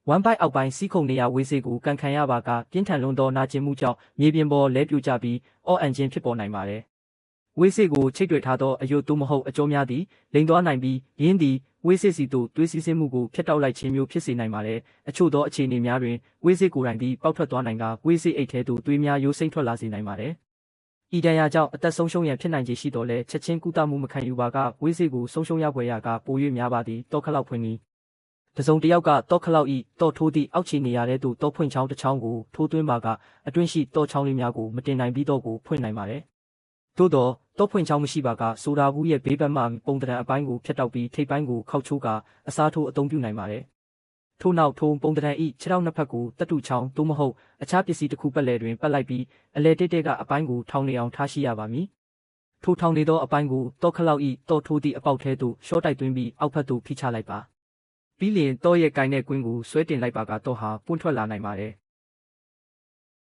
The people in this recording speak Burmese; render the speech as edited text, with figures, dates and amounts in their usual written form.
ဝမ်ပိုက်အောက်ပိုင်းစီးခုံနေရဝေးစေးကိုကန်ခံရပါကပြင်းထန်လွန်သောနာကျင်မှုကြောင့်မြေပြင်ပေါ်လဲပြိုကျပြီးအော့အန်ခြင်းဖြစ်ပေါ်နိုင်ပါတယ်။ဝေးစေးကိုချိတ်တွေ့ထားသောအယုတ်သို့မဟုတ်အကျောများသည်လိမ်သွားနိုင်ပြီးယင်းသည်ဝေးစေးစီသို့သွေးစီးဆင်းမှုကိုဖျက်တောက်လိုက်ခြင်းမျိုးဖြစ်စေနိုင်ပါတယ်။အချို့သောအခြေအနေများတွင်ဝေးစေးကိုယ်တိုင်သည်ပေါက်ထွက်သွားနိုင်ကဝေးစေးအိတ်ထဲသို့သွေးများရိုးစိမ့်ထွက်လာစေနိုင်ပါတယ်။ဤဒဏ်ရာကြောင့်အသက်ဆုံးရှုံးရန်ဖြစ်နိုင်ခြေရှိတော်လဲချက်ချင်းကုသမှုမခံယူပါကဝေးစေးကိုဆုံးရှုံးရဖွယ်ရာကပို၍များပါသည်တောခလောက်ဖွင့်သည်တစုံတစ်ယောက်ကတောခလောက်ဤတောထိုးသည့်အောက်ခြေနေရာထဲသို့တောဖွင့်ချောင်းတစ်ချောင်းကိုထိုးသွင်းပါကအတွင်းရှိတောချောင်းလေးများကိုမတင်နိုင်ပြီးတော့ကိုဖွင့်နိုင်ပါတယ်။သို့တော့တောဖွင့်ချောင်းမရှိပါကဆိုတာဘူးရဲ့ဘေးဘက်မှပုံတံအပိုင်းကိုဖျက်တောက်ပြီးထိပ်ပိုင်းကိုခောက်ချိုးကအစားထိုးအသုံးပြုနိုင်ပါတယ်။ထို့နောက်ထုံပုံတံဤခြေထောက်နှစ်ဖက်ကိုတတုချောင်းသို့မဟုတ်အခြားပစ္စည်းတစ်ခုပတ်လည်တွင်ပတ်လိုက်ပြီးအလဲတိတ်ကအပိုင်းကိုထောင်နေအောင်ထားရှိရပါမည်။ထိုထောင်နေသောအပိုင်းကိုတောခလောက်ဤတောထိုးသည့်အပေါက်ထဲသို့ရှော့တိုက်သွင်းပြီးအောက်ဖက်သို့ဖိချလိုက်ပါ။ပြီးလျင်တောရဲ့ကိုင်းတဲ့ကွင်းကိုဆွဲတင်လိုက်ပါကတော့ဟာပွင့်ထွက်လာနိုင်ပါတယ်